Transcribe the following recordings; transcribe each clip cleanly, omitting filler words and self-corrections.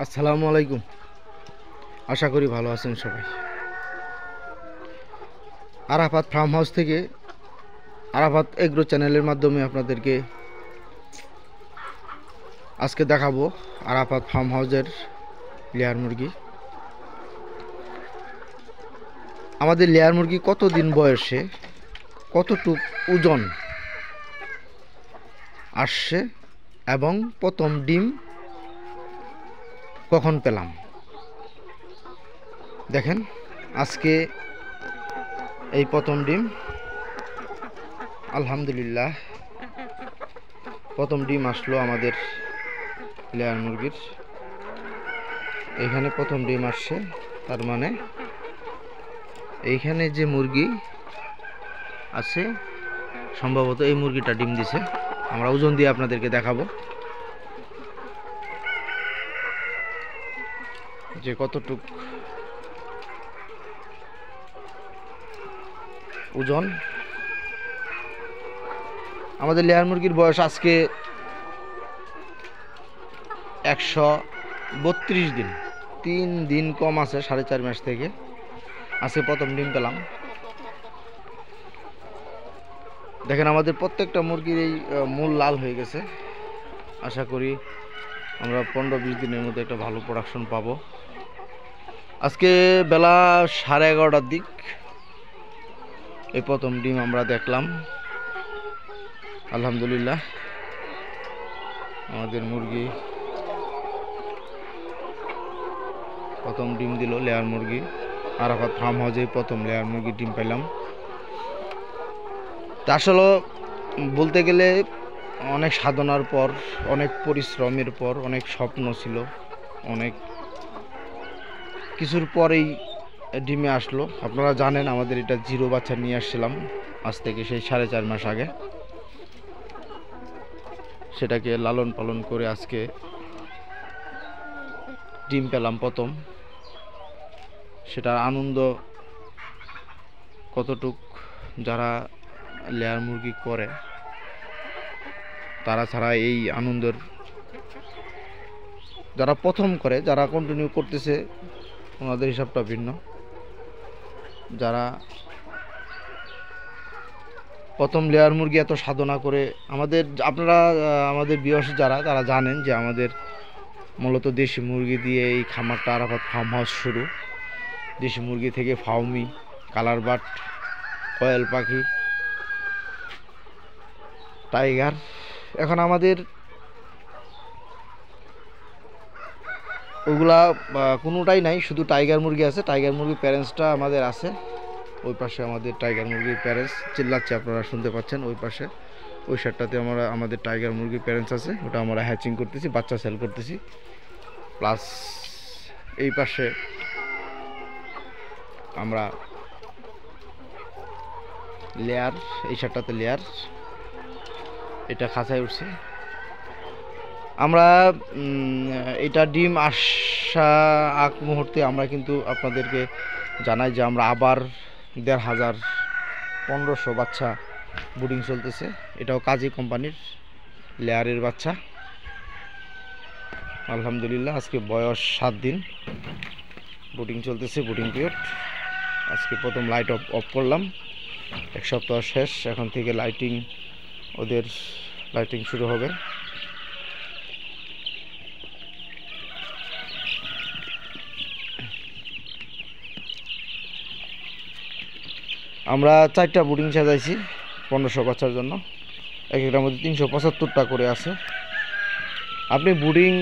আসসালামু আলাইকুম। আশা করি ভালো আছেন সবাই। আরাফাত ফার্ম হাউস থেকে আরাফাত এগ্রো চ্যানেলের মাধ্যমে আপনাদেরকে আজকে দেখাবো আরাফাত ফার্ম হাউসের লেয়ার মুরগি। আমাদের লেয়ার মুরগি কতদিন বয়সে কতটুক ওজন আসছে এবং প্রথম ডিম কখন পেলাম দেখেন। আজকে এই প্রথম ডিম, আলহামদুলিল্লাহ প্রথম ডিম আসলো আমাদের লেয়ার মুরগির। এখানে প্রথম ডিম আসছে, তার মানে এইখানে যে মুরগি আছে সম্ভবত এই মুরগিটা ডিম দিছে। আমরা ওজন দিয়ে আপনাদেরকে দেখাবো যে কতটুক ওজন। আমাদের লেয়ার মুরগির বয়স আজকে 132 দিন, 3 দিন কম আছে 4.5 মাস থেকে। আজকে প্রথম ডিম পেলাম। দেখেন আমাদের প্রত্যেকটা মুরগির এই মূল লাল হয়ে গেছে। আশা করি আমরা 15-20 দিনের মধ্যে একটা ভালো প্রোডাকশন পাবো। আজকে বেলা 11:30টার দিক এই প্রথম ডিম আমরা দেখলাম। আলহামদুলিল্লাহ আমাদের মুরগি প্রথম ডিম দিল। লেয়ার মুরগি আরাফাত ফার্ম হাউসে প্রথম লেয়ার মুরগি ডিম পেলাম। তা আসলে বলতে গেলে অনেক সাধনার পর, অনেক পরিশ্রমের পর, অনেক স্বপ্ন ছিল, অনেক কিছুর পরেই ডিমে আসলো। আপনারা জানেন আমাদের এটা জিরো বাচ্চা নিয়ে আসছিলাম আজ থেকে সেই 4.5 মাস আগে। সেটাকে লালন পালন করে আজকে ডিম পেলাম প্রথম। সেটার আনন্দ কতটুক যারা লেয়ার মুরগি করে তারা ছাড়া এই আনন্দের, যারা প্রথম করে, যারা কন্টিনিউ করতেছে ওনাদের হিসাবটা ভিন্ন। যারা প্রথম লেয়ার মুরগি এত সাধনা করে আপনারা আমাদের ভিউয়ার্স যারা, তারা জানেন যে আমাদের মূলত দেশি মুরগি দিয়ে এই খামারটা আরাফাত ফার্ম হাউস শুরু। দেশি মুরগি থেকে ফাউমি, কালার বাট, কয়েল পাখি, টাইগার। এখন আমাদের ওগুলা কোনোটাই নাই, শুধু টাইগার মুরগি আছে। টাইগার মুরগির প্যারেন্টসটা আমাদের আছে ওই পাশে। আমাদের টাইগার মুরগির প্যারেন্টস চিল্লাচ্ছে, আপনারা শুনতে পাচ্ছেন ওই পাশে। ওই সাইডটাতে আমাদের টাইগার মুরগির প্যারেন্টস আছে, ওটা আমরা হ্যাচিং করতেছি, বাচ্চা সেল করতেছি। প্লাস এই পাশে আমরা লেয়ার, এই সাইডটাতে লেয়ার, এটা খাঁচায় উঠছে। আমরা এটা ডিম আসা আগ মুহূর্তে আমরা কিন্তু আপনাদেরকে জানাই যে আমরা আবার 1500 বাচ্চা বুডিং চলতেছে। এটাও কাজী কোম্পানির লেয়ারের বাচ্চা। আলহামদুলিল্লাহ আজকে বয়স 7 দিন, বুডিং চলতেছে, বুডিং পিরিয়ড। আজকে প্রথম লাইট অফ করলাম। 1 সপ্তাহ শেষ, এখন থেকে ওদের লাইটিং শুরু হবে। আমরা 4টা বুডিং সাজাইছি 1500 বাচ্চার জন্য। এক একটার মধ্যে 375টা করে আছে। আপনি বুডিং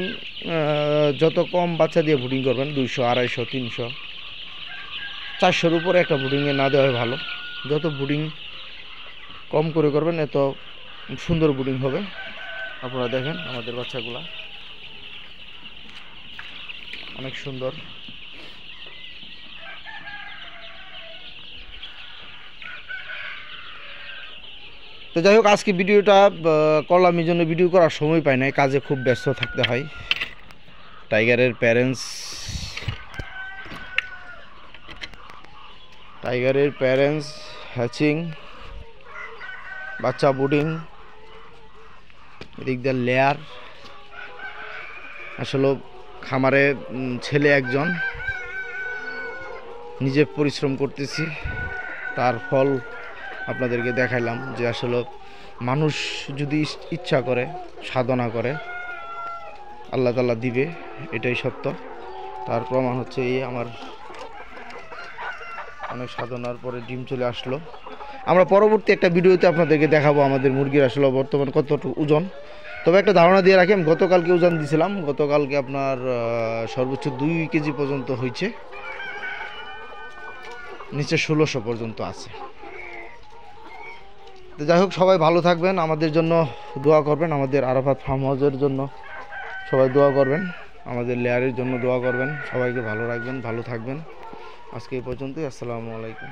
যত কম বাচ্চা দিয়ে বুডিং করবেন, 200, 250, 300, 400-র উপরে একটা বুডিংয়ে না দেওয়া ভালো। যত বুডিং কম করে করবেন এত সুন্দর বুডিং হবে। আপনারা দেখেন আমাদের বাচ্চাগুলা অনেক সুন্দর। তো যাই হোক, আজকে ভিডিওটা করলাম এই জন্য, ভিডিও করার সময় পাই নাই, কাজে খুব ব্যস্ত থাকতে হয়। টাইগারের প্যারেন্টস হ্যাচিং, বাচ্চা বুডিং, এদিক দিয়ে লেয়ার। আসলে খামারে ছেলে একজন, নিজে পরিশ্রম করতেছি, তার ফল আপনাদেরকে দেখাইলাম যে আসলে মানুষ যদি ইচ্ছা করে, সাধনা করে, আল্লাহ তাআলা দিবে, এটাই সত্য। তার প্রমাণ হচ্ছে এই আমার অনেক সাধনার পরে ডিম চলে আসলো। আমরা পরবর্তী একটা ভিডিওতে আপনাদেরকে দেখাবো আমাদের মুরগির আসলে বর্তমান কতটুকু ওজন। তবে একটা ধারণা দিয়ে রাখি, আমি গতকালকে ওজন দিয়েছিলাম, গতকালকে আপনার সর্বোচ্চ 2 কেজি পর্যন্ত হয়েছে, নিচে 1600 পর্যন্ত আছে। তো যাই হোক, সবাই ভালো থাকবেন, আমাদের জন্য দোয়া করবেন, আমাদের আরাফাত ফার্ম হাউসের জন্য সবাই দোয়া করবেন, আমাদের লেয়ারের জন্য দোয়া করবেন। সবাইকে ভালো রাখবেন, ভালো থাকবেন। আজকে এই পর্যন্তই। আসসালামু আলাইকুম।